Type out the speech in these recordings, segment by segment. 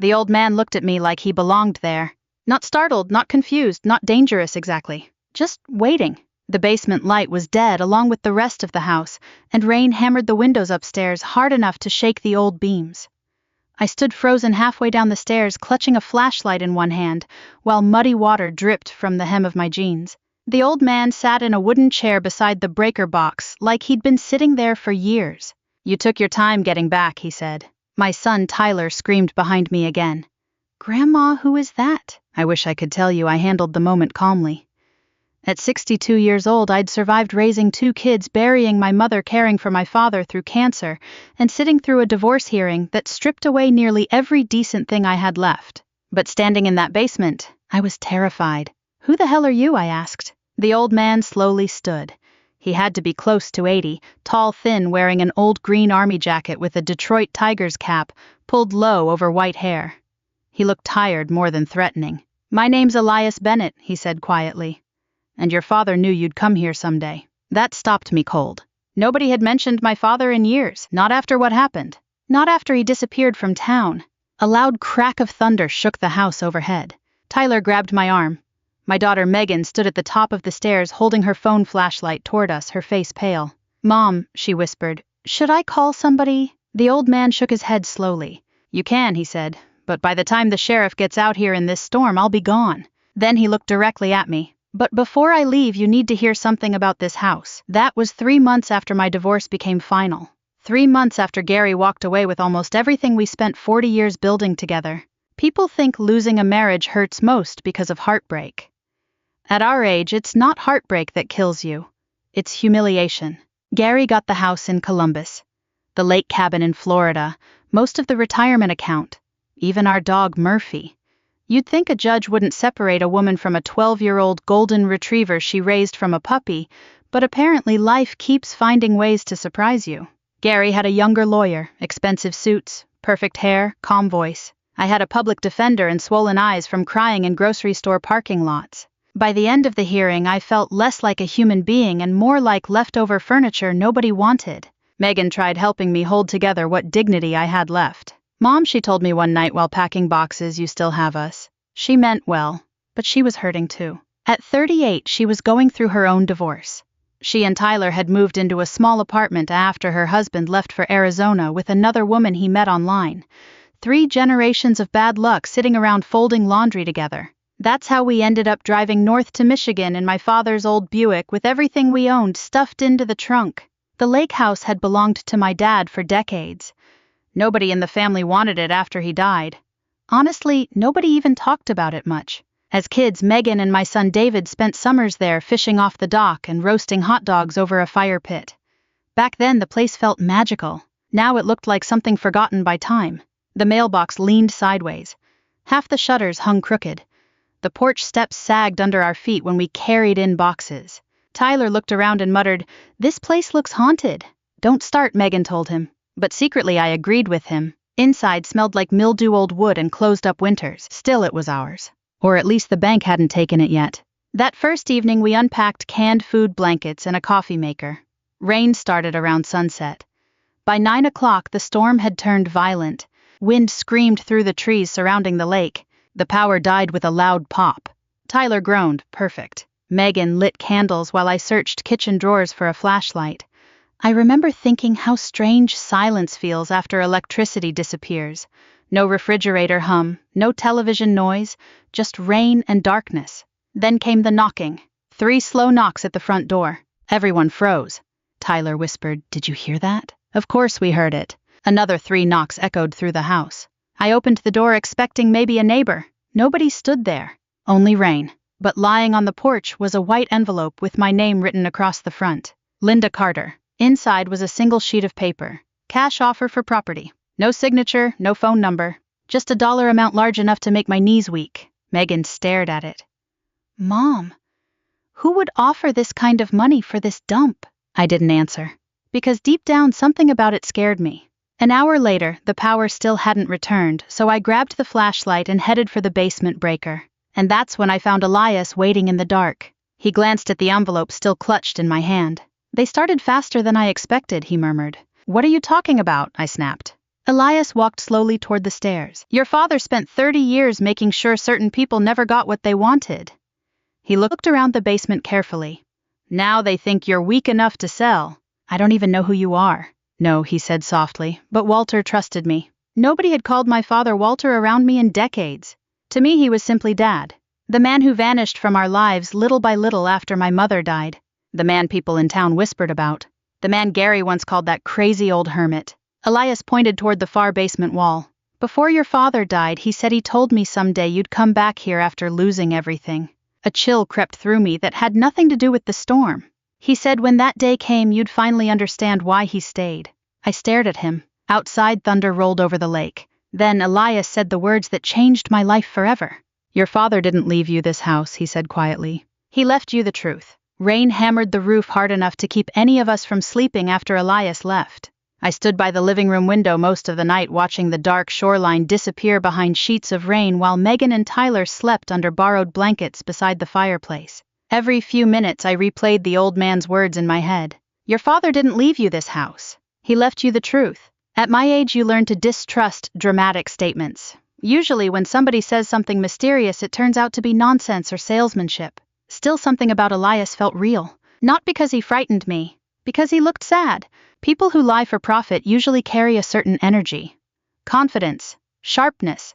The old man looked at me like he belonged there. Not startled, not confused, not dangerous exactly. Just waiting. The basement light was dead along with the rest of the house, and rain hammered the windows upstairs hard enough to shake the old beams. I stood frozen halfway down the stairs, clutching a flashlight in one hand, while muddy water dripped from the hem of my jeans. The old man sat in a wooden chair beside the breaker box, like he'd been sitting there for years. "You took your time getting back," he said. My son Tyler screamed behind me again. "Grandma, who is that?" I wish I could tell you I handled the moment calmly. At 62 years old, I'd survived raising 2 kids, burying my mother, caring for my father through cancer, and sitting through a divorce hearing that stripped away nearly every decent thing I had left. But standing in that basement, I was terrified. "Who the hell are you?" I asked. The old man slowly stood. He had to be close to 80, tall, thin, wearing an old green army jacket with a Detroit Tigers cap pulled low over white hair. He looked tired more than threatening. "My name's Elias Bennett," he said quietly. "And your father knew you'd come here someday." That stopped me cold. Nobody had mentioned my father in years, not after what happened. Not after he disappeared from town. A loud crack of thunder shook the house overhead. Tyler grabbed my arm. My daughter Megan stood at the top of the stairs holding her phone flashlight toward us, her face pale. "Mom," she whispered, "should I call somebody?" The old man shook his head slowly. "You can," he said, "but by the time the sheriff gets out here in this storm, I'll be gone." Then he looked directly at me. "But before I leave, you need to hear something about this house." That was 3 months after my divorce became final. 3 months after Gary walked away with almost everything we spent 40 years building together. People think losing a marriage hurts most because of heartbreak. At our age, it's not heartbreak that kills you. It's humiliation. Gary got the house in Columbus, the lake cabin in Florida, most of the retirement account, even our dog Murphy. You'd think a judge wouldn't separate a woman from a 12-year-old golden retriever she raised from a puppy, but apparently life keeps finding ways to surprise you. Gary had a younger lawyer, expensive suits, perfect hair, calm voice. I had a public defender and swollen eyes from crying in grocery store parking lots. By the end of the hearing, I felt less like a human being and more like leftover furniture nobody wanted. Megan tried helping me hold together what dignity I had left. "Mom," she told me one night while packing boxes, "you still have us." She meant well, but she was hurting too. At 38, she was going through her own divorce. She and Tyler had moved into a small apartment after her husband left for Arizona with another woman he met online. 3 generations of bad luck sitting around folding laundry together. That's how we ended up driving north to Michigan in my father's old Buick with everything we owned stuffed into the trunk. The lake house had belonged to my dad for decades. Nobody in the family wanted it after he died. Honestly, nobody even talked about it much. As kids, Megan and my son David spent summers there fishing off the dock and roasting hot dogs over a fire pit. Back then, the place felt magical. Now it looked like something forgotten by time. The mailbox leaned sideways. Half the shutters hung crooked. The porch steps sagged under our feet when we carried in boxes. Tyler looked around and muttered, "This place looks haunted." "Don't start," Megan told him. But secretly I agreed with him. Inside smelled like mildew old wood and closed-up winters. Still, it was ours. Or at least the bank hadn't taken it yet. That first evening, we unpacked canned food, blankets, and a coffee maker. Rain started around sunset. By 9 o'clock, the storm had turned violent. Wind screamed through the trees surrounding the lake. The power died with a loud pop. Tyler groaned, "Perfect." Megan lit candles while I searched kitchen drawers for a flashlight. I remember thinking how strange silence feels after electricity disappears. No refrigerator hum, no television noise, just rain and darkness. Then came the knocking. 3 slow knocks at the front door. Everyone froze. Tyler whispered, "Did you hear that?" Of course we heard it. Another 3 knocks echoed through the house. I opened the door expecting maybe a neighbor. Nobody stood there. Only rain. But lying on the porch was a white envelope with my name written across the front. Linda Carter. Inside was a single sheet of paper. Cash offer for property. No signature, no phone number. Just a dollar amount large enough to make my knees weak. Megan stared at it. "Mom, who would offer this kind of money for this dump?" I didn't answer. Because deep down something about it scared me. An hour later, the power still hadn't returned, so I grabbed the flashlight and headed for the basement breaker. And that's when I found Elias waiting in the dark. He glanced at the envelope still clutched in my hand. "They started faster than I expected," he murmured. "What are you talking about?" I snapped. Elias walked slowly toward the stairs. Your father spent 30 years making sure certain people never got what they wanted. He looked around the basement carefully. Now they think you're weak enough to sell. I don't even know who you are. No, he said softly, but Walter trusted me. Nobody had called my father Walter around me in decades. To me, he was simply Dad. The man who vanished from our lives little by little after my mother died. The man people in town whispered about. The man Gary once called that crazy old hermit. Elias pointed toward the far basement wall. Before your father died, he said he told me someday you'd come back here after losing everything. A chill crept through me that had nothing to do with the storm. He said when that day came, you'd finally understand why he stayed. I stared at him. Outside, thunder rolled over the lake. Then Elias said the words that changed my life forever. Your father didn't leave you this house, he said quietly. He left you the truth. Rain hammered the roof hard enough to keep any of us from sleeping after Elias left. I stood by the living room window most of the night watching the dark shoreline disappear behind sheets of rain while Megan and Tyler slept under borrowed blankets beside the fireplace. Every few minutes I replayed the old man's words in my head. Your father didn't leave you this house. He left you the truth. At my age you learn to distrust dramatic statements. Usually when somebody says something mysterious it turns out to be nonsense or salesmanship. Still something about Elias felt real. Not because he frightened me. Because he looked sad. People who lie for profit usually carry a certain energy. Confidence. Sharpness.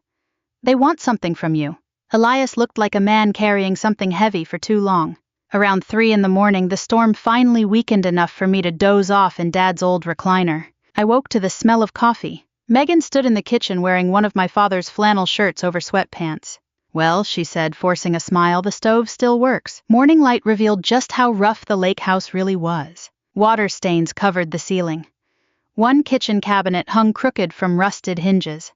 They want something from you. Elias looked like a man carrying something heavy for too long. Around 3 a.m, the storm finally weakened enough for me to doze off in Dad's old recliner. I woke to the smell of coffee. Megan stood in the kitchen wearing one of my father's flannel shirts over sweatpants. Well, she said, forcing a smile, the stove still works. Morning light revealed just how rough the lake house really was. Water stains covered the ceiling. One kitchen cabinet hung crooked from rusted hinges.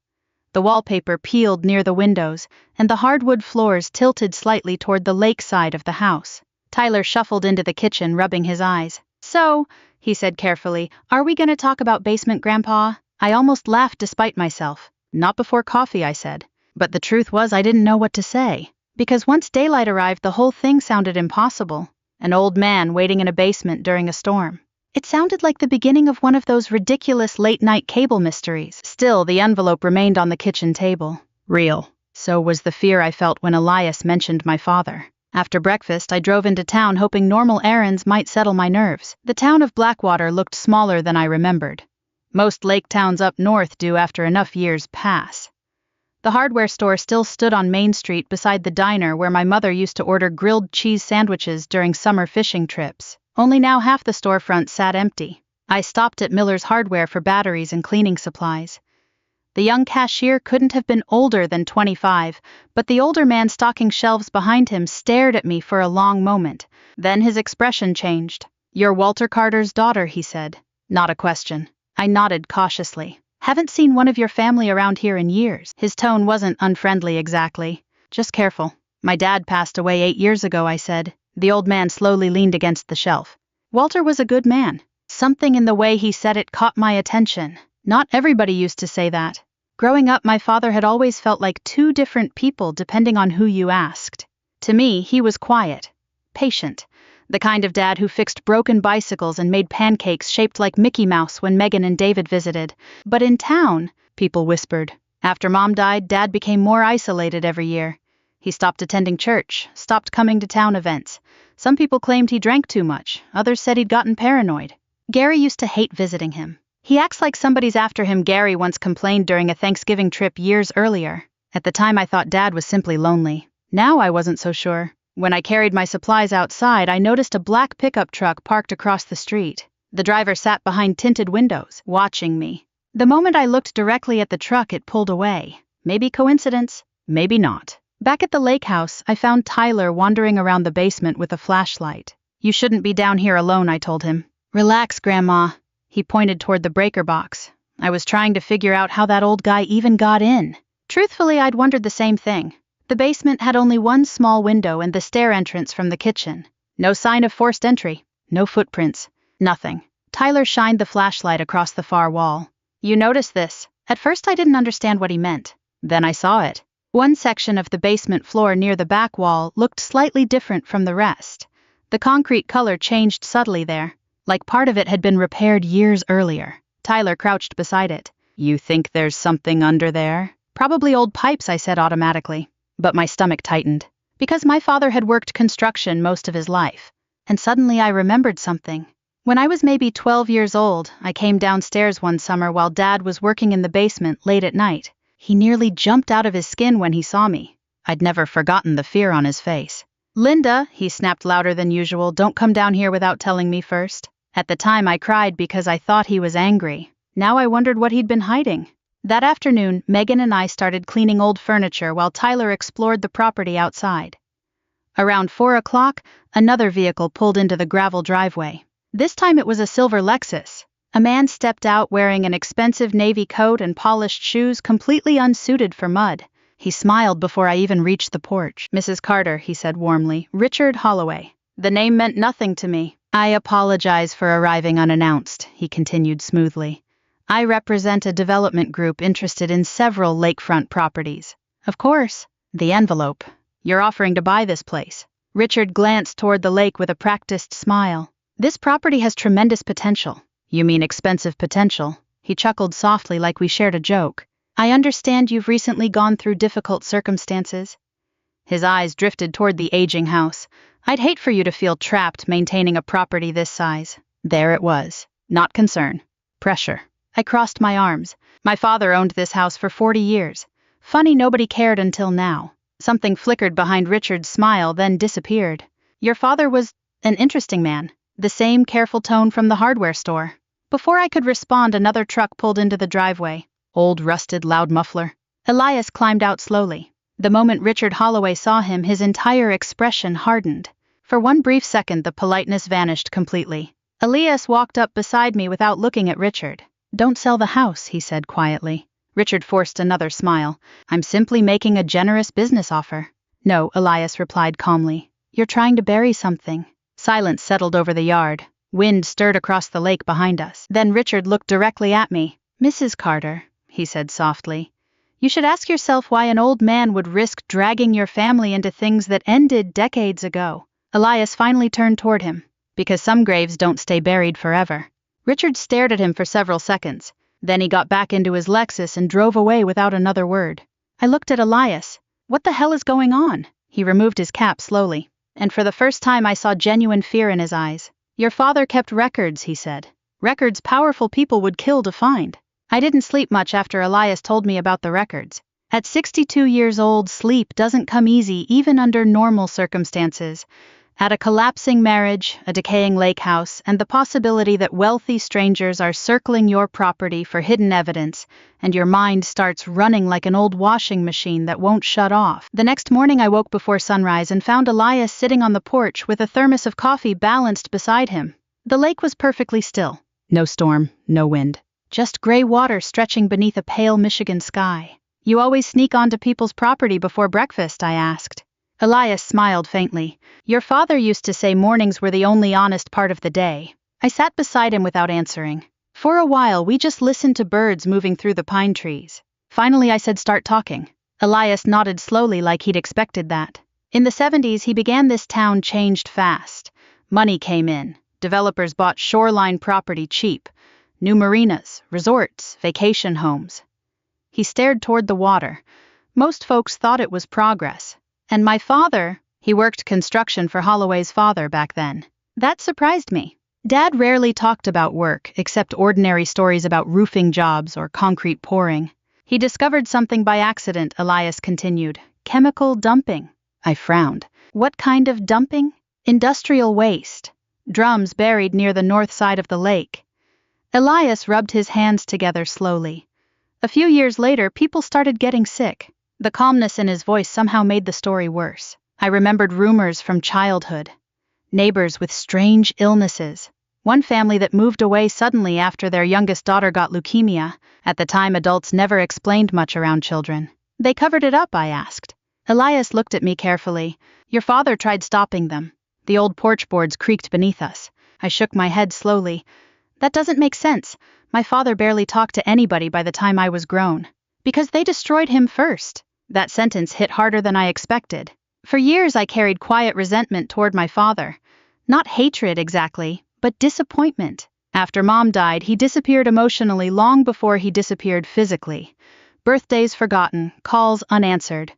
The wallpaper peeled near the windows, and the hardwood floors tilted slightly toward the lake side of the house. Tyler shuffled into the kitchen, rubbing his eyes. So, he said carefully, are we gonna talk about basement, Grandpa? I almost laughed despite myself. Not before coffee, I said. But the truth was I didn't know what to say. Because once daylight arrived, the whole thing sounded impossible. An old man waiting in a basement during a storm. It sounded like the beginning of one of those ridiculous late-night cable mysteries. Still, the envelope remained on the kitchen table. Real. So was the fear I felt when Elias mentioned my father. After breakfast, I drove into town hoping normal errands might settle my nerves. The town of Blackwater looked smaller than I remembered. Most lake towns up north do after enough years pass. The hardware store still stood on Main Street beside the diner where my mother used to order grilled cheese sandwiches during summer fishing trips. Only now half the storefront sat empty. I stopped at Miller's Hardware for batteries and cleaning supplies. The young cashier couldn't have been older than 25, but the older man stocking shelves behind him stared at me for a long moment. Then his expression changed. You're Walter Carter's daughter, he said. Not a question. I nodded cautiously. Haven't seen one of your family around here in years. His tone wasn't unfriendly exactly. Just careful. My dad passed away 8 years ago, I said. The old man slowly leaned against the shelf. Walter was a good man. Something in the way he said it caught my attention. Not everybody used to say that. Growing up, my father had always felt like two different people depending on who you asked. To me, he was quiet, patient, the kind of dad who fixed broken bicycles and made pancakes shaped like Mickey Mouse when Megan and David visited. But in town, people whispered. After Mom died, Dad became more isolated every year. He stopped attending church, stopped coming to town events. Some people claimed he drank too much, others said he'd gotten paranoid. Gary used to hate visiting him. He acts like somebody's after him, Gary once complained during a Thanksgiving trip years earlier. At the time I thought Dad was simply lonely. Now I wasn't so sure. When I carried my supplies outside, I noticed a black pickup truck parked across the street. The driver sat behind tinted windows, watching me. The moment I looked directly at the truck, it pulled away. Maybe coincidence, maybe not. Back at the lake house, I found Tyler wandering around the basement with a flashlight. You shouldn't be down here alone, I told him. Relax, Grandma. He pointed toward the breaker box. I was trying to figure out how that old guy even got in. Truthfully, I'd wondered the same thing. The basement had only one small window and the stair entrance from the kitchen. No sign of forced entry. No footprints. Nothing. Tyler shined the flashlight across the far wall. You notice this? At first I didn't understand what he meant. Then I saw it. One section of the basement floor near the back wall looked slightly different from the rest. The concrete color changed subtly there, like part of it had been repaired years earlier. Tyler crouched beside it. You think there's something under there? Probably old pipes, I said automatically. But my stomach tightened. Because my father had worked construction most of his life. And suddenly I remembered something. When I was maybe 12 years old, I came downstairs one summer while Dad was working in the basement late at night. He nearly jumped out of his skin when he saw me. I'd never forgotten the fear on his face. Linda, he snapped louder than usual, don't come down here without telling me first. At the time I cried because I thought he was angry. Now I wondered what he'd been hiding. That afternoon, Megan and I started cleaning old furniture while Tyler explored the property outside. Around 4 o'clock, another vehicle pulled into the gravel driveway. This time it was a silver Lexus. A man stepped out wearing an expensive navy coat and polished shoes completely unsuited for mud. He smiled before I even reached the porch. Mrs. Carter, he said warmly, Richard Holloway. The name meant nothing to me. I apologize for arriving unannounced, he continued smoothly. I represent a development group interested in several lakefront properties. Of course. The envelope. You're offering to buy this place. Richard glanced toward the lake with a practiced smile. This property has tremendous potential. You mean expensive potential? He chuckled softly like we shared a joke. I understand you've recently gone through difficult circumstances. His eyes drifted toward the aging house. I'd hate for you to feel trapped maintaining a property this size. There it was. Not concern. Pressure. I crossed my arms. My father owned this house for 40 years. Funny nobody cared until now. Something flickered behind Richard's smile, then disappeared. Your father was an interesting man. The same careful tone from the hardware store. Before I could respond, another truck pulled into the driveway. Old rusted loud muffler. Elias climbed out slowly. The moment Richard Holloway saw him, his entire expression hardened. For one brief second, the politeness vanished completely. Elias walked up beside me without looking at Richard. Don't sell the house, he said quietly. Richard forced another smile. I'm simply making a generous business offer. No, Elias replied calmly. You're trying to bury something. Silence settled over the yard. Wind stirred across the lake behind us. Then Richard looked directly at me. Mrs. Carter, he said softly. You should ask yourself why an old man would risk dragging your family into things that ended decades ago. Elias finally turned toward him. Because some graves don't stay buried forever. Richard stared at him for several seconds. Then he got back into his Lexus and drove away without another word. I looked at Elias. What the hell is going on? He removed his cap slowly. And for the first time I saw genuine fear in his eyes. Your father kept records, he said. Records powerful people would kill to find. I didn't sleep much after Elias told me about the records. At 62 years old, sleep doesn't come easy even under normal circumstances. At a collapsing marriage, a decaying lake house, and the possibility that wealthy strangers are circling your property for hidden evidence, and your mind starts running like an old washing machine that won't shut off. The next morning I woke before sunrise and found Elias sitting on the porch with a thermos of coffee balanced beside him. The lake was perfectly still. No storm, no wind. Just gray water stretching beneath a pale Michigan sky. You always sneak onto people's property before breakfast, I asked. Elias smiled faintly. Your father used to say mornings were the only honest part of the day. I sat beside him without answering. For a while, we just listened to birds moving through the pine trees. Finally, I said, start talking. Elias nodded slowly like he'd expected that. In the 70s, he began this town changed fast. Money came in. Developers bought shoreline property cheap. New marinas, resorts, vacation homes. He stared toward the water. Most folks thought it was progress. And my father, he worked construction for Holloway's father back then. That surprised me. Dad rarely talked about work, except ordinary stories about roofing jobs or concrete pouring. He discovered something by accident, Elias continued. Chemical dumping. I frowned. What kind of dumping? Industrial waste. Drums buried near the north side of the lake. Elias rubbed his hands together slowly. A few years later, people started getting sick. The calmness in his voice somehow made the story worse. I remembered rumors from childhood. Neighbors with strange illnesses. One family that moved away suddenly after their youngest daughter got leukemia. At the time, adults never explained much around children. They covered it up, I asked. Elias looked at me carefully. Your father tried stopping them. The old porch boards creaked beneath us. I shook my head slowly. That doesn't make sense. My father barely talked to anybody by the time I was grown. Because they destroyed him first. That sentence hit harder than I expected. For years I carried quiet resentment toward my father. Not hatred exactly, but disappointment. After Mom died, he disappeared emotionally long before he disappeared physically. Birthdays forgotten, calls unanswered.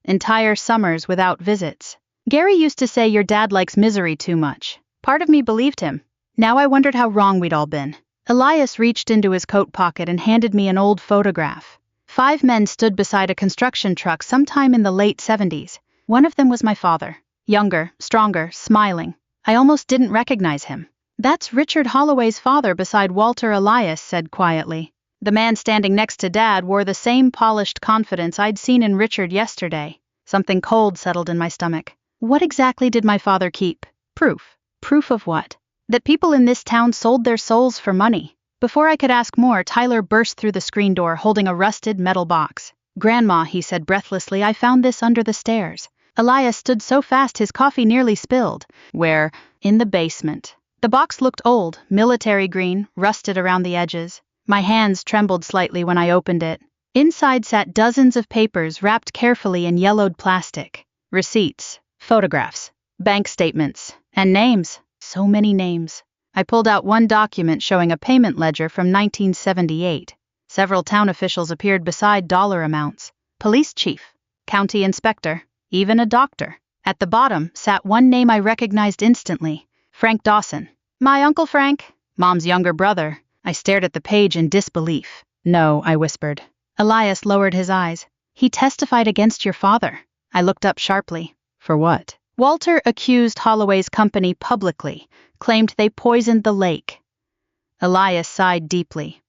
Entire summers without visits. Gary used to say your dad likes misery too much. Part of me believed him. Now I wondered how wrong we'd all been. Elias reached into his coat pocket and handed me an old photograph. 5 men stood beside a construction truck sometime in the late 70s. One of them was my father. Younger, stronger, smiling. I almost didn't recognize him. That's Richard Holloway's father beside Walter, Elias said quietly. The man standing next to Dad wore the same polished confidence I'd seen in Richard yesterday. Something cold settled in my stomach. What exactly did my father keep? Proof. Proof of what? That people in this town sold their souls for money. Before I could ask more, Tyler burst through the screen door holding a rusted metal box. Grandma, he said breathlessly, I found this under the stairs. Elias stood so fast his coffee nearly spilled. Where? In the basement. The box looked old, military green, rusted around the edges. My hands trembled slightly when I opened it. Inside sat dozens of papers wrapped carefully in yellowed plastic. Receipts, photographs, bank statements, and names. So many names. I pulled out one document showing a payment ledger from 1978. Several town officials appeared beside dollar amounts. Police chief, county inspector, even a doctor. At the bottom sat one name I recognized instantly. Frank Dawson. My Uncle Frank, Mom's younger brother. I stared at the page in disbelief. No, I whispered. Elias lowered his eyes. He testified against your father. I looked up sharply. For what? Walter accused Holloway's company publicly, claimed they poisoned the lake. Elias sighed deeply.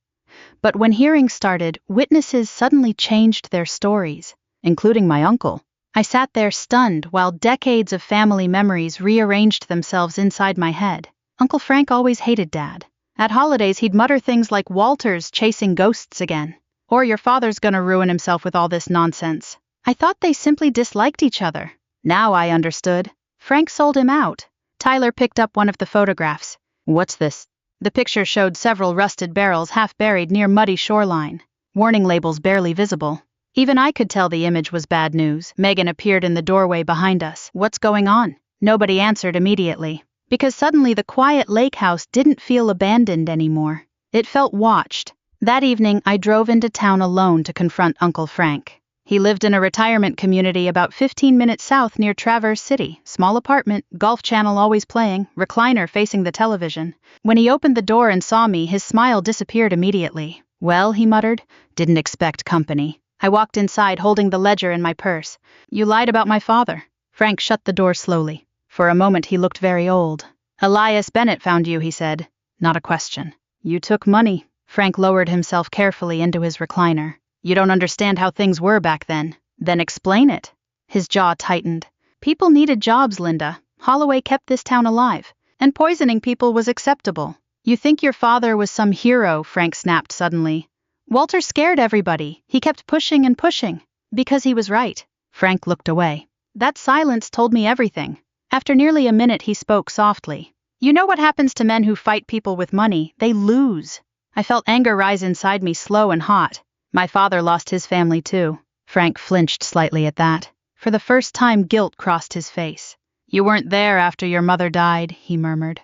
But when hearings started, witnesses suddenly changed their stories, including my uncle. I sat there stunned while decades of family memories rearranged themselves inside my head. Uncle Frank always hated Dad. At holidays he'd mutter things like Walter's chasing ghosts again, or your father's gonna ruin himself with all this nonsense. I thought they simply disliked each other. Now I understood. Frank sold him out. Tyler picked up one of the photographs. What's this? The picture showed several rusted barrels half buried near muddy shoreline. Warning labels barely visible. Even I could tell the image was bad news. Megan appeared in the doorway behind us. What's going on? Nobody answered immediately. Because suddenly the quiet lake house didn't feel abandoned anymore. It felt watched. That evening I drove into town alone to confront Uncle Frank. He lived in a retirement community about 15 minutes south near Traverse City. Small apartment, Golf Channel always playing, recliner facing the television. When he opened the door and saw me, his smile disappeared immediately. Well, he muttered, didn't expect company. I walked inside holding the ledger in my purse. You lied about my father. Frank shut the door slowly. For a moment he looked very old. Elias Bennett found you, he said. Not a question. You took money. Frank lowered himself carefully into his recliner. You don't understand how things were back then. Then explain it. His jaw tightened. People needed jobs, Linda. Holloway kept this town alive. And poisoning people was acceptable. You think your father was some hero, Frank snapped suddenly. Walter scared everybody. He kept pushing and pushing. Because he was right. Frank looked away. That silence told me everything. After nearly a minute he spoke softly. You know what happens to men who fight people with money? They lose. I felt anger rise inside me, slow and hot. My father lost his family too. Frank flinched slightly at that. For the first time guilt crossed his face. You weren't there after your mother died, he murmured.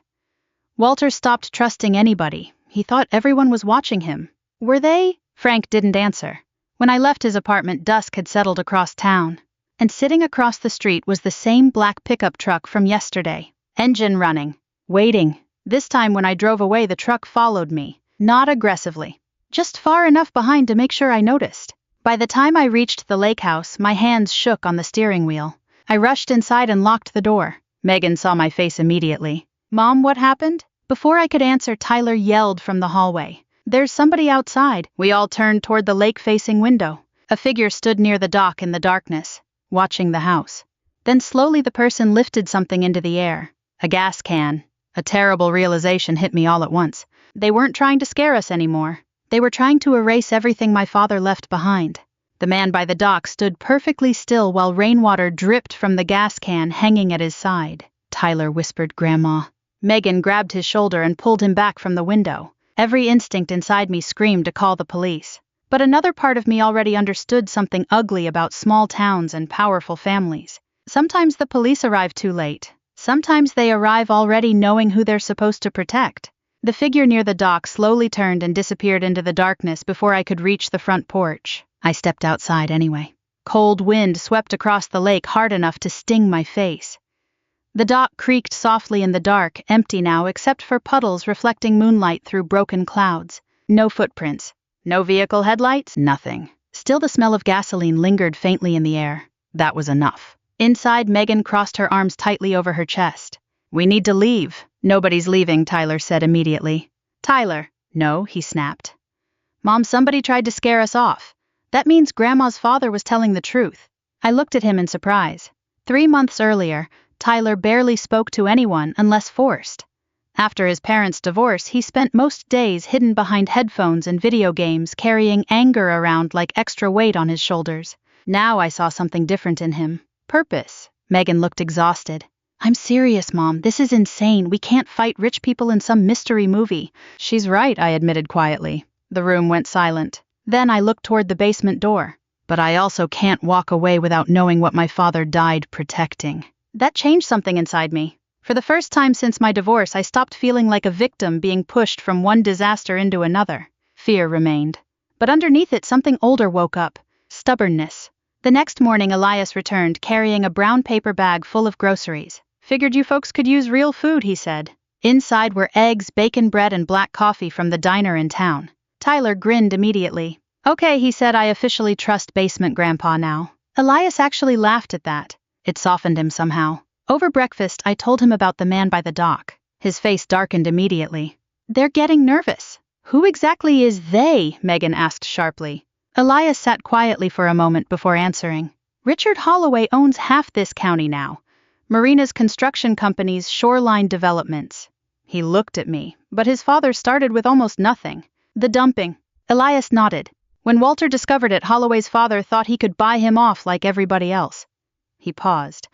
Walter stopped trusting anybody. He thought everyone was watching him. Were they? Frank didn't answer. When I left his apartment, dusk had settled across town. And sitting across the street was the same black pickup truck from yesterday. Engine running. Waiting. This time when I drove away, the truck followed me. Not aggressively. Just far enough behind to make sure I noticed. By the time I reached the lake house, my hands shook on the steering wheel. I rushed inside and locked the door. Megan saw my face immediately. Mom, what happened? Before I could answer, Tyler yelled from the hallway. There's somebody outside. We all turned toward the lake-facing window. A figure stood near the dock in the darkness, watching the house. Then slowly the person lifted something into the air. A gas can. A terrible realization hit me all at once. They weren't trying to scare us anymore. They were trying to erase everything my father left behind. The man by the dock stood perfectly still while rainwater dripped from the gas can hanging at his side. Tyler whispered, Grandma. Megan grabbed his shoulder and pulled him back from the window. Every instinct inside me screamed to call the police. But another part of me already understood something ugly about small towns and powerful families. Sometimes the police arrive too late. Sometimes they arrive already knowing who they're supposed to protect. The figure near the dock slowly turned and disappeared into the darkness before I could reach the front porch. I stepped outside anyway. Cold wind swept across the lake hard enough to sting my face. The dock creaked softly in the dark, empty now except for puddles reflecting moonlight through broken clouds. No footprints. No vehicle headlights. Nothing. Still the smell of gasoline lingered faintly in the air. That was enough. Inside, Megan crossed her arms tightly over her chest. "We need to leave." "Nobody's leaving," Tyler said immediately. "Tyler." "No," he snapped. "Mom, somebody tried to scare us off. That means Grandma's father was telling the truth." I looked at him in surprise. 3 months earlier, Tyler barely spoke to anyone unless forced. After his parents' divorce, he spent most days hidden behind headphones and video games, carrying anger around like extra weight on his shoulders. Now I saw something different in him. Purpose. Megan looked exhausted. "I'm serious, Mom. This is insane. We can't fight rich people in some mystery movie." "She's right," I admitted quietly. The room went silent. Then I looked toward the basement door. "But I also can't walk away without knowing what my father died protecting." That changed something inside me. For the first time since my divorce, I stopped feeling like a victim being pushed from one disaster into another. Fear remained. But underneath it, something older woke up. Stubbornness. The next morning, Elias returned, carrying a brown paper bag full of groceries. "Figured you folks could use real food," he said. Inside were eggs, bacon bread, and black coffee from the diner in town. Tyler grinned immediately. "Okay," he said, "I officially trust basement grandpa now." Elias actually laughed at that. It softened him somehow. Over breakfast, I told him about the man by the dock. His face darkened immediately. "They're getting nervous." "Who exactly is they?" Megan asked sharply. Elias sat quietly for a moment before answering. "Richard Holloway owns half this county now. Marina's construction company's Shoreline Developments." He looked at me, but his father started with almost nothing. "The dumping." Elias nodded. "When Walter discovered it, Holloway's father thought he could buy him off like everybody else." He paused.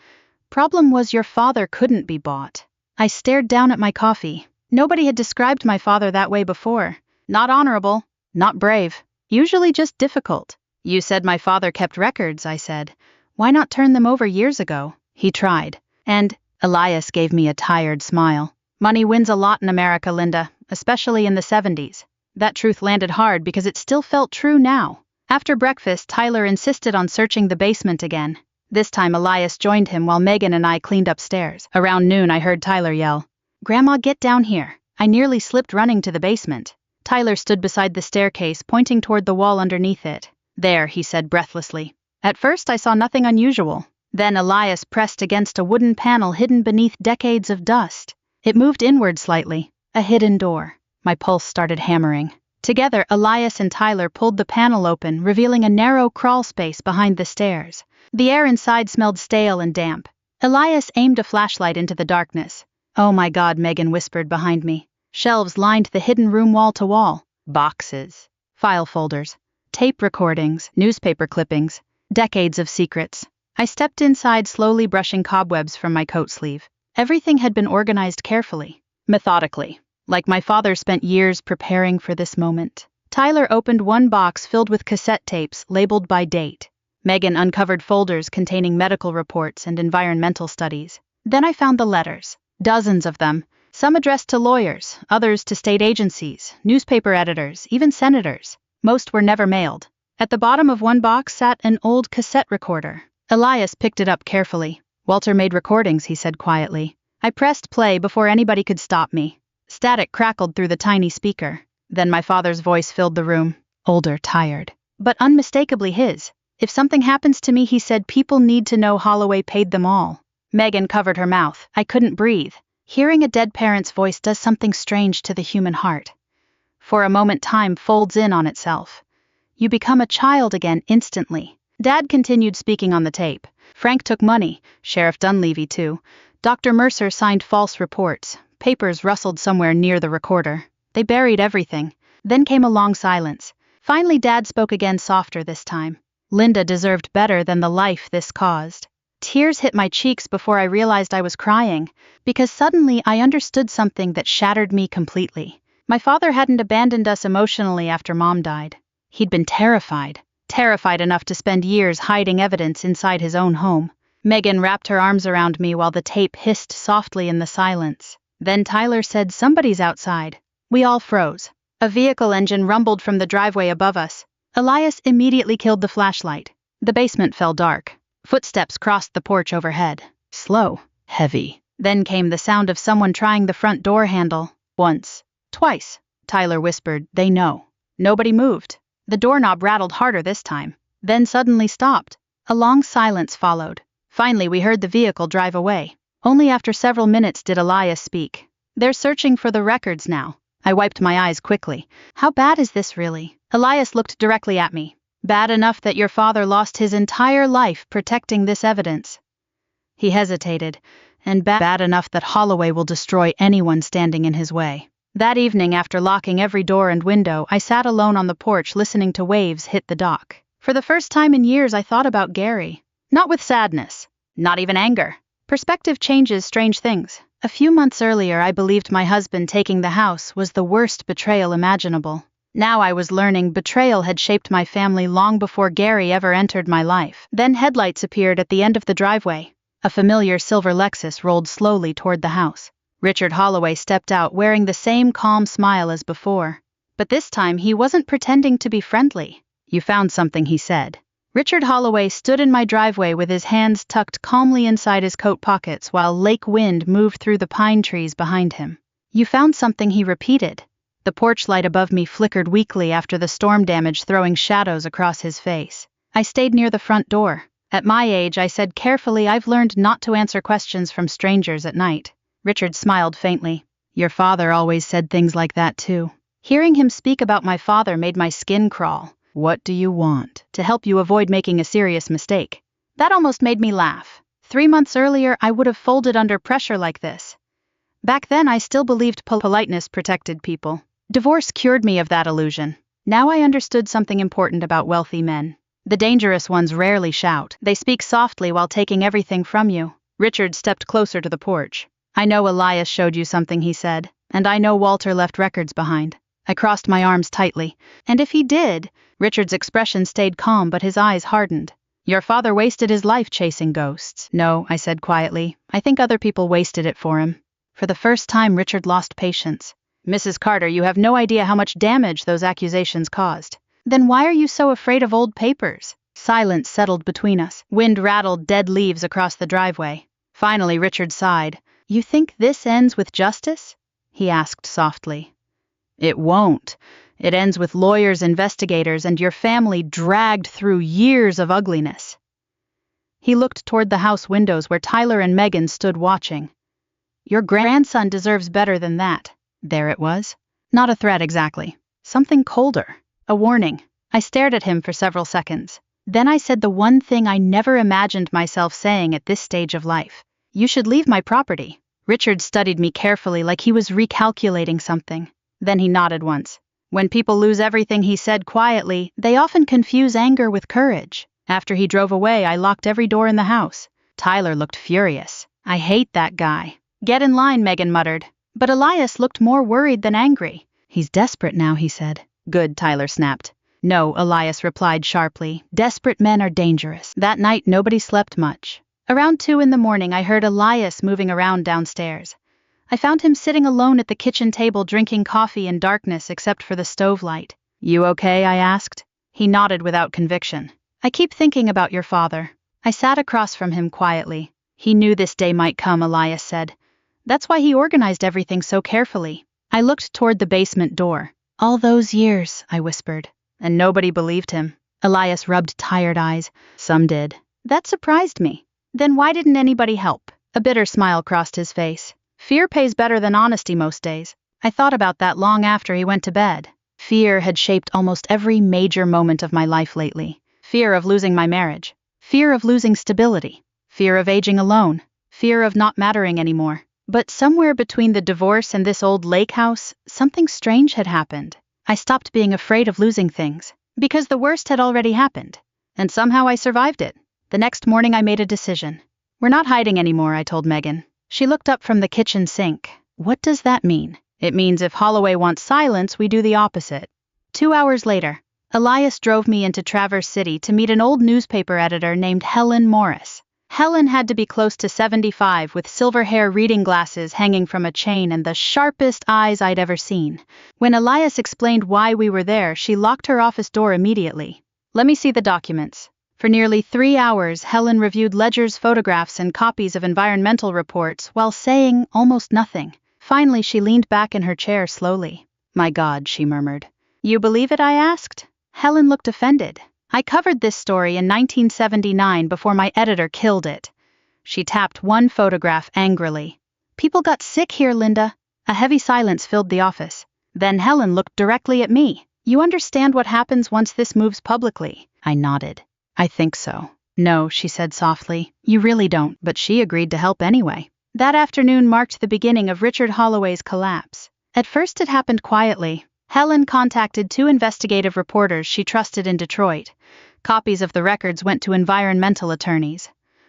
"Problem was your father couldn't be bought." I stared down at my coffee. Nobody had described my father that way before. Not honorable, not brave, usually just difficult. "You said my father kept records," I said. "Why not turn them over years ago?" He tried. And Elias gave me a tired smile. "Money wins a lot in America, Linda, especially in the 70s. That truth landed hard because it still felt true now. After breakfast, Tyler insisted on searching the basement again. This time Elias joined him while Megan and I cleaned upstairs. Around noon, I heard Tyler yell, "Grandma, get down here." I nearly slipped running to the basement. Tyler stood beside the staircase, pointing toward the wall underneath it. "There," he said breathlessly. At first, I saw nothing unusual. Then Elias pressed against a wooden panel hidden beneath decades of dust. It moved inward slightly. A hidden door. My pulse started hammering. Together, Elias and Tyler pulled the panel open, revealing a narrow crawl space behind the stairs. The air inside smelled stale and damp. Elias aimed a flashlight into the darkness. "Oh my God," Megan whispered behind me. Shelves lined the hidden room wall to wall. Boxes. File folders. Tape recordings. Newspaper clippings. Decades of secrets. I stepped inside, slowly brushing cobwebs from my coat sleeve. Everything had been organized carefully, methodically, like my father spent years preparing for this moment. Tyler opened one box filled with cassette tapes labeled by date. Megan uncovered folders containing medical reports and environmental studies. Then I found the letters, dozens of them, some addressed to lawyers, others to state agencies, newspaper editors, even senators. Most were never mailed. At the bottom of one box sat an old cassette recorder. Elias picked it up carefully. "Walter made recordings," he said quietly. I pressed play before anybody could stop me. Static crackled through the tiny speaker. Then my father's voice filled the room, older, tired, but unmistakably his. "If something happens to me," he said, "people need to know Holloway paid them all." Megan covered her mouth. I couldn't breathe. Hearing a dead parent's voice does something strange to the human heart. For a moment, time folds in on itself. You become a child again instantly. Dad continued speaking on the tape. "Frank took money, Sheriff Dunleavy too. Dr. Mercer signed false reports. Papers rustled somewhere near the recorder. They buried everything." Then came a long silence. Finally, Dad spoke again, softer this time. "Linda deserved better than the life this caused." Tears hit my cheeks before I realized I was crying, because suddenly I understood something that shattered me completely. My father hadn't abandoned us emotionally after Mom died. He'd been terrified enough to spend years hiding evidence inside his own home. Megan wrapped her arms around me while the tape hissed softly in the silence. Then Tyler said, "Somebody's outside." We all froze. A vehicle engine rumbled from the driveway above us. Elias immediately killed the flashlight. The basement fell dark. Footsteps crossed the porch overhead. Slow, heavy. Then came the sound of someone trying the front door handle. Once. Twice. Tyler whispered, "They know." Nobody moved. The doorknob rattled harder this time. Then suddenly stopped. A long silence followed. Finally we heard the vehicle drive away. Only after several minutes did Elias speak. "They're searching for the records now." I wiped my eyes quickly. "How bad is this really?" Elias looked directly at me. "Bad enough that your father lost his entire life protecting this evidence." He hesitated. "And bad enough that Holloway will destroy anyone standing in his way." That evening, after locking every door and window, I sat alone on the porch listening to waves hit the dock. For the first time in years I thought about Gary. Not with sadness. Not even anger. Perspective changes strange things. A few months earlier I believed my husband taking the house was the worst betrayal imaginable. Now I was learning betrayal had shaped my family long before Gary ever entered my life. Then headlights appeared at the end of the driveway. A familiar silver Lexus rolled slowly toward the house. Richard Holloway stepped out wearing the same calm smile as before. But this time he wasn't pretending to be friendly. "You found something," he said. Richard Holloway stood in my driveway with his hands tucked calmly inside his coat pockets while lake wind moved through the pine trees behind him. "You found something," he repeated. The porch light above me flickered weakly after the storm damage, throwing shadows across his face. I stayed near the front door. At my age, I said carefully, "I've learned not to answer questions from strangers at night." Richard smiled faintly. "Your father always said things like that too." Hearing him speak about my father made my skin crawl. "What do you want?" "To help you avoid making a serious mistake." That almost made me laugh. 3 months earlier, I would have folded under pressure like this. Back then, I still believed politeness protected people. Divorce cured me of that illusion. Now I understood something important about wealthy men. The dangerous ones rarely shout. They speak softly while taking everything from you. Richard stepped closer to the porch. "I know Elias showed you something," he said. "And I know Walter left records behind." I crossed my arms tightly. "And if he did?" Richard's expression stayed calm, but his eyes hardened. "Your father wasted his life chasing ghosts." "No," I said quietly. "I think other people wasted it for him." For the first time, Richard lost patience. "Mrs. Carter, you have no idea how much damage those accusations caused." "Then why are you so afraid of old papers?" Silence settled between us. Wind rattled dead leaves across the driveway. Finally, Richard sighed. "You think this ends with justice?" he asked softly. "It won't. It ends with lawyers, investigators, and your family dragged through years of ugliness." He looked toward the house windows where Tyler and Megan stood watching. "Your grandson deserves better than that." There it was. Not a threat exactly. Something colder. A warning. I stared at him for several seconds. Then I said the one thing I never imagined myself saying at this stage of life. "You should leave my property." Richard studied me carefully like he was recalculating something. Then he nodded once. "When people lose everything," he said quietly, "they often confuse anger with courage." After he drove away, I locked every door in the house. Tyler looked furious. "I hate that guy." "Get in line," Megan muttered. But Elias looked more worried than angry. "He's desperate now," he said. "Good," Tyler snapped. "No," Elias replied sharply. "Desperate men are dangerous." That night, nobody slept much. Around 2 in the morning, I heard Elias moving around downstairs. I found him sitting alone at the kitchen table drinking coffee in darkness except for the stove light. "You okay?" I asked. He nodded without conviction. "I keep thinking about your father." I sat across from him quietly. "He knew this day might come," Elias said. "That's why he organized everything so carefully." I looked toward the basement door. "All those years," I whispered. "And nobody believed him." Elias rubbed tired eyes. "Some did." That surprised me. "Then why didn't anybody help?" A bitter smile crossed his face. "Fear pays better than honesty most days." I thought about that long after he went to bed. Fear had shaped almost every major moment of my life lately. Fear of losing my marriage. Fear of losing stability. Fear of aging alone. Fear of not mattering anymore. But somewhere between the divorce and this old lake house, something strange had happened. I stopped being afraid of losing things. Because the worst had already happened. And somehow I survived it. The next morning I made a decision. "We're not hiding anymore," I told Megan. She looked up from the kitchen sink. "What does that mean?" "It means if Holloway wants silence, we do the opposite." 2 hours later, Elias drove me into Traverse City to meet an old newspaper editor named Helen Morris. Helen had to be close to 75 with silver hair, reading glasses hanging from a chain, and the sharpest eyes I'd ever seen. When Elias explained why we were there, she locked her office door immediately. "Let me see the documents." For nearly 3 hours, Helen reviewed ledgers, photographs, and copies of environmental reports while saying almost nothing. Finally, she leaned back in her chair slowly. "My God," she murmured. "You believe it?" I asked. Helen looked offended. "I covered this story in 1979 before my editor killed it." She tapped one photograph angrily. "People got sick here, Linda." A heavy silence filled the office. Then Helen looked directly at me. "You understand what happens once this moves publicly?" I nodded. "I think so." "No," she said softly. "You really don't." But she agreed to help anyway. That afternoon marked the beginning of Richard Holloway's collapse. At first it happened quietly. Helen contacted 2 investigative reporters she trusted in Detroit. Copies of the records went to environmental attorneys.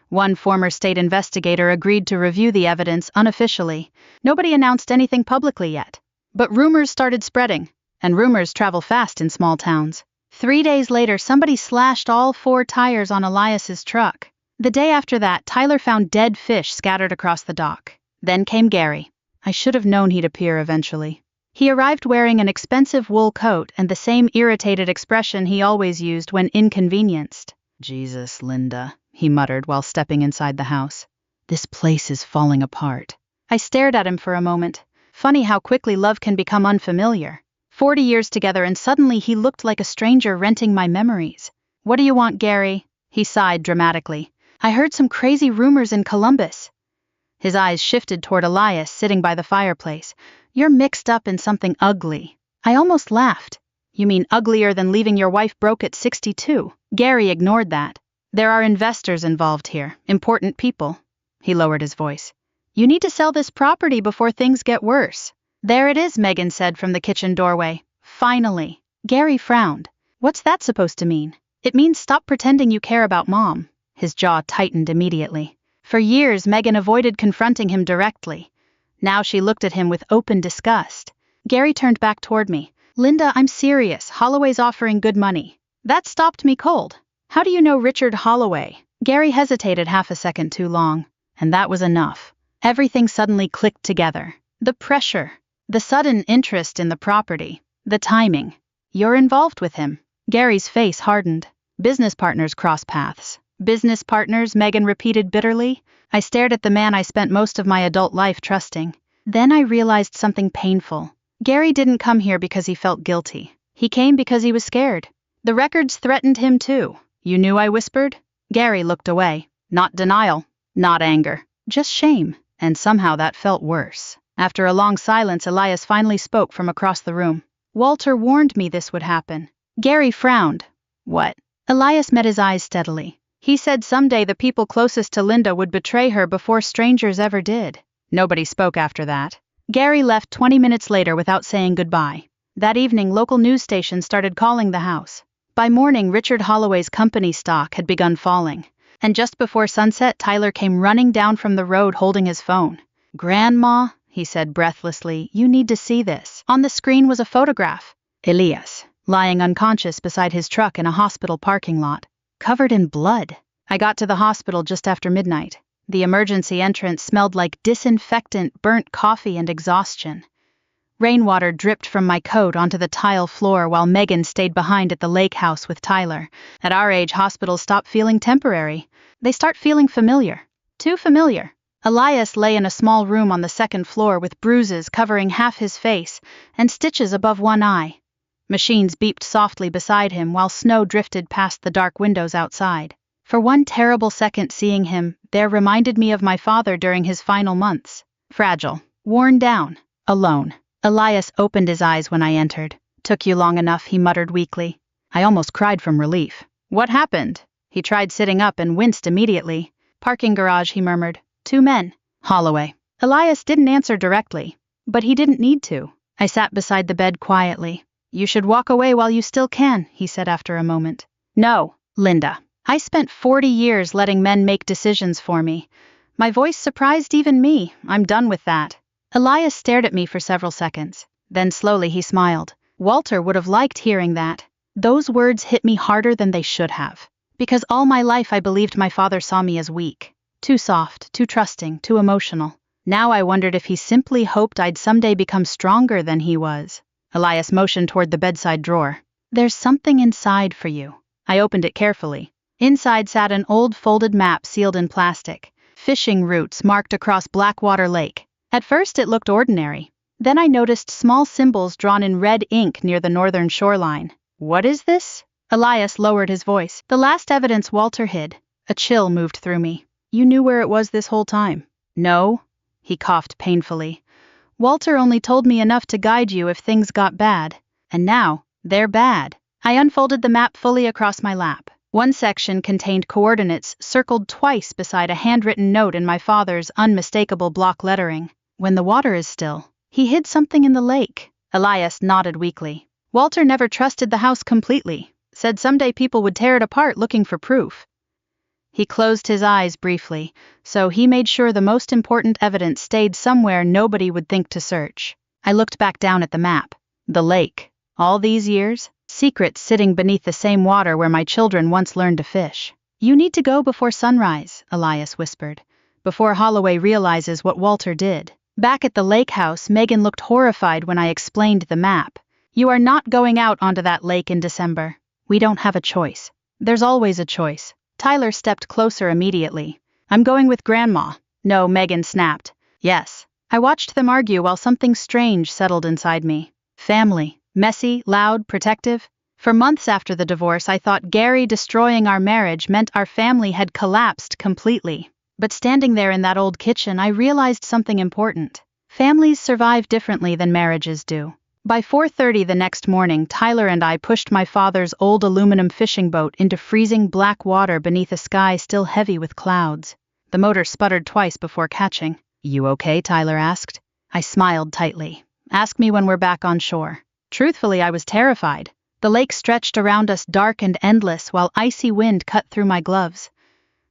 One former state investigator agreed to review the evidence unofficially. Nobody announced anything publicly yet. But rumors started spreading, and rumors travel fast in small towns. 3 days later, somebody slashed all 4 tires on Elias's truck. The day after that, Tyler found dead fish scattered across the dock. Then came Gary. I should have known he'd appear eventually. He arrived wearing an expensive wool coat and the same irritated expression he always used when inconvenienced. "Jesus, Linda," he muttered while stepping inside the house. "This place is falling apart." I stared at him for a moment. Funny how quickly love can become unfamiliar. 40 years together and suddenly he looked like a stranger renting my memories. "What do you want, Gary?" He sighed dramatically. "I heard some crazy rumors in Columbus." His eyes shifted toward Elias sitting by the fireplace. "You're mixed up in something ugly." I almost laughed. "You mean uglier than leaving your wife broke at 62? Gary ignored that. "There are investors involved here, important people." He lowered his voice. "You need to sell this property before things get worse." "There it is," Megan said from the kitchen doorway. "Finally." Gary frowned. "What's that supposed to mean?" "It means stop pretending you care about Mom." His jaw tightened immediately. For years, Megan avoided confronting him directly. Now she looked at him with open disgust. Gary turned back toward me. "Linda, I'm serious. Holloway's offering good money." That stopped me cold. "How do you know Richard Holloway?" Gary hesitated half a second too long. And that was enough. Everything suddenly clicked together. The pressure. The sudden interest in the property. The timing. "You're involved with him." Gary's face hardened. "Business partners cross paths." "Business partners," Megan repeated bitterly. I stared at the man I spent most of my adult life trusting. Then I realized something painful. Gary didn't come here because he felt guilty. He came because he was scared. The records threatened him too. "You knew?" I whispered. Gary looked away. Not denial. Not anger. Just shame. And somehow that felt worse. After a long silence, Elias finally spoke from across the room. "Walter warned me this would happen." Gary frowned. "What?" Elias met his eyes steadily. "He said someday the people closest to Linda would betray her before strangers ever did." Nobody spoke after that. Gary left 20 minutes later without saying goodbye. That evening, local news stations started calling the house. By morning, Richard Holloway's company stock had begun falling. And just before sunset, Tyler came running down from the road holding his phone. "Grandma," he said breathlessly, "you need to see this." On the screen was a photograph. Elias, lying unconscious beside his truck in a hospital parking lot. Covered in blood. I got to the hospital just after midnight. The emergency entrance smelled like disinfectant, burnt coffee, and exhaustion. Rainwater dripped from my coat onto the tile floor while Megan stayed behind at the lake house with Tyler. At our age, hospitals stop feeling temporary. They start feeling familiar. Too familiar. Elias lay in a small room on the second floor with bruises covering half his face and stitches above one eye. Machines beeped softly beside him while snow drifted past the dark windows outside. For one terrible second, seeing him there reminded me of my father during his final months. Fragile, worn down, alone. Elias opened his eyes when I entered. "Took you long enough," he muttered weakly. I almost cried from relief. "What happened?" He tried sitting up and winced immediately. "Parking garage," he murmured. "2 men. Holloway." Elias didn't answer directly. But he didn't need to. I sat beside the bed quietly. "You should walk away while you still can," he said after a moment. "No, Linda. I spent 40 years letting men make decisions for me. My voice surprised even me. I'm done with that." Elias stared at me for several seconds. Then slowly he smiled. Walter would have liked hearing that. Those words hit me harder than they should have. Because all my life I believed my father saw me as weak. Too soft, too trusting, too emotional. Now I wondered if he simply hoped I'd someday become stronger than he was. Elias motioned toward the bedside drawer. There's something inside for you. I opened it carefully. Inside sat an old folded map sealed in plastic. Fishing routes marked across Blackwater Lake. At first it looked ordinary. Then I noticed small symbols drawn in red ink near the northern shoreline. What is this? Elias lowered his voice. The last evidence Walter hid. A chill moved through me. You knew where it was this whole time. No. He coughed painfully. Walter only told me enough to guide you if things got bad. And now, they're bad. I unfolded the map fully across my lap. One section contained coordinates circled twice beside a handwritten note in my father's unmistakable block lettering. When the water is still, he hid something in the lake. Elias nodded weakly. Walter never trusted the house completely. Said someday people would tear it apart looking for proof. He closed his eyes briefly, so he made sure the most important evidence stayed somewhere nobody would think to search. I looked back down at the map. The lake. All these years, secrets sitting beneath the same water where my children once learned to fish. You need to go before sunrise, Elias whispered, before Holloway realizes what Walter did. Back at the lake house, Megan looked horrified when I explained the map. You are not going out onto that lake in December. We don't have a choice. There's always a choice. Tyler stepped closer immediately. I'm going with Grandma. No, Megan snapped. Yes. I watched them argue while something strange settled inside me. Family. Messy, loud, protective. For months after the divorce, I thought Gary destroying our marriage meant our family had collapsed completely. But standing there in that old kitchen, I realized something important. Families survive differently than marriages do. By 4:30 the next morning, Tyler and I pushed my father's old aluminum fishing boat into freezing black water beneath a sky still heavy with clouds. The motor sputtered twice before catching. You okay? Tyler asked. I smiled tightly. Ask me when we're back on shore. Truthfully, I was terrified. The lake stretched around us dark and endless while icy wind cut through my gloves.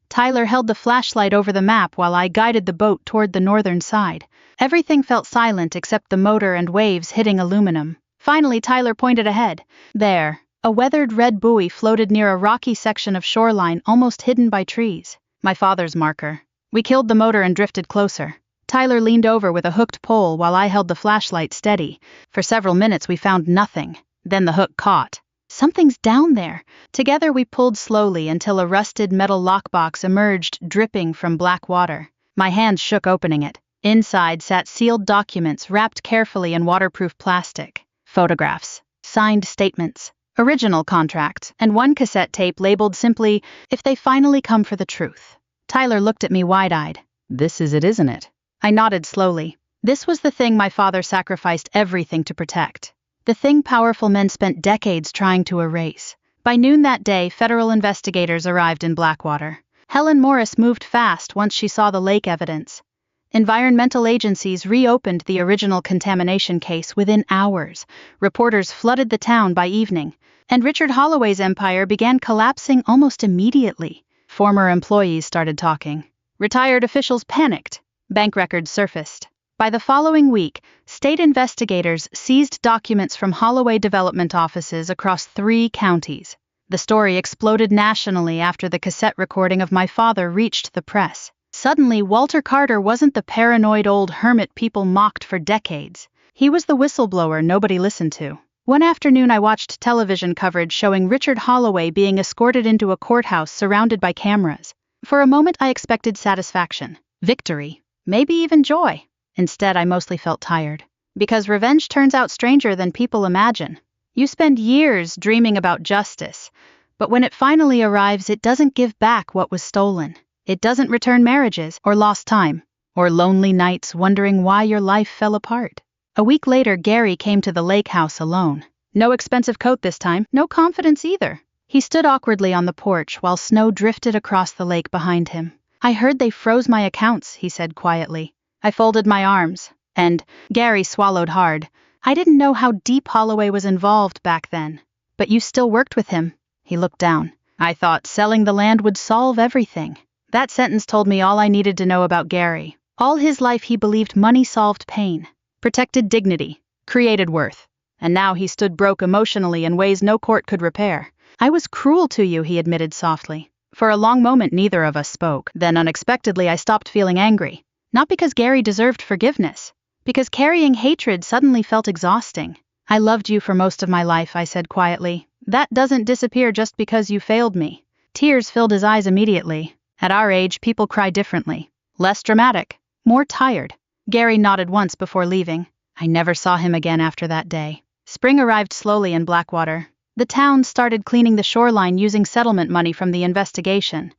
Tyler held the flashlight over the map while I guided the boat toward the northern side. Everything felt silent except the motor and waves hitting aluminum. Finally, Tyler pointed ahead. There, a weathered red buoy floated near a rocky section of shoreline almost hidden by trees. My father's marker. We killed the motor and drifted closer. Tyler leaned over with a hooked pole while I held the flashlight steady. For several minutes we found nothing. Then the hook caught. Something's down there. Together we pulled slowly until a rusted metal lockbox emerged dripping from black water. My hands shook opening it. Inside sat sealed documents wrapped carefully in waterproof plastic. Photographs. Signed statements. Original contracts. And one cassette tape labeled simply, "If they finally come for the truth." Tyler looked at me wide-eyed. This is it, isn't it? I nodded slowly. This was the thing my father sacrificed everything to protect. The thing powerful men spent decades trying to erase. By noon that day, federal investigators arrived in Blackwater. Helen Morris moved fast once she saw the lake evidence. Environmental agencies reopened the original contamination case within hours. Reporters flooded the town by evening. And Richard Holloway's empire began collapsing almost immediately. Former employees started talking. Retired officials panicked. Bank records surfaced. By the following week, state investigators seized documents from Holloway development offices across 3 counties. The story exploded nationally after the cassette recording of my father reached the press. Suddenly, Walter Carter wasn't the paranoid old hermit people mocked for decades. He was the whistleblower nobody listened to. One afternoon I watched television coverage showing Richard Holloway being escorted into a courthouse surrounded by cameras. For a moment I expected satisfaction, victory, maybe even joy. Instead, I mostly felt tired. Because revenge turns out stranger than people imagine. You spend years dreaming about justice, but when it finally arrives, it doesn't give back what was stolen. It doesn't return marriages, or lost time, or lonely nights wondering why your life fell apart. A week later, Gary came to the lake house alone. No expensive coat this time, no confidence either. He stood awkwardly on the porch while snow drifted across the lake behind him. I heard they froze my accounts, he said quietly. I folded my arms, and Gary swallowed hard. I didn't know how deep Holloway was involved back then. But you still worked with him. He looked down. I thought selling the land would solve everything. That sentence told me all I needed to know about Gary. All his life he believed money solved pain, protected dignity, created worth. And now he stood broke emotionally in ways no court could repair. I was cruel to you, he admitted softly. For a long moment neither of us spoke. Then unexpectedly I stopped feeling angry. Not because Gary deserved forgiveness. Because carrying hatred suddenly felt exhausting. I loved you for most of my life, I said quietly. That doesn't disappear just because you failed me. Tears filled his eyes immediately. At our age, people cry differently. Less dramatic. More tired. Gary nodded once before leaving. I never saw him again after that day. Spring arrived slowly in Blackwater. The town started cleaning the shoreline using settlement money from the investigation.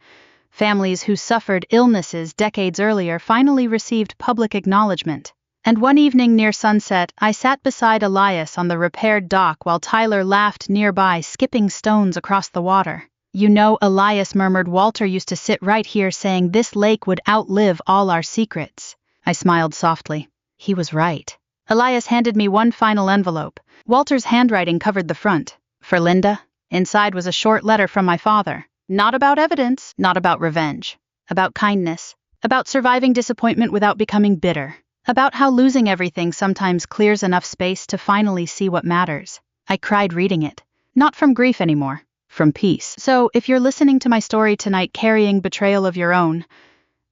Families who suffered illnesses decades earlier finally received public acknowledgement. And one evening near sunset, I sat beside Elias on the repaired dock while Tyler laughed nearby, skipping stones across the water. You know, Elias murmured, Walter used to sit right here saying this lake would outlive all our secrets. I smiled softly. He was right. Elias handed me one final envelope. Walter's handwriting covered the front. For Linda. Inside was a short letter from my father. Not about evidence, not about revenge. About kindness. About surviving disappointment without becoming bitter. About how losing everything sometimes clears enough space to finally see what matters. I cried reading it. Not from grief anymore. From peace. So, if you're listening to my story tonight carrying betrayal of your own,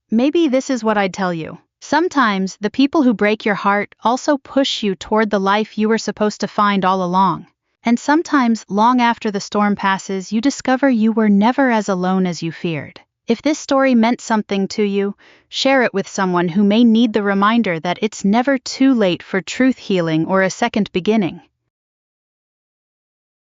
maybe this is what I'd tell you. Sometimes, the people who break your heart also push you toward the life you were supposed to find all along. And sometimes, long after the storm passes, you discover you were never as alone as you feared. If this story meant something to you, share it with someone who may need the reminder that it's never too late for truth healing or a second beginning.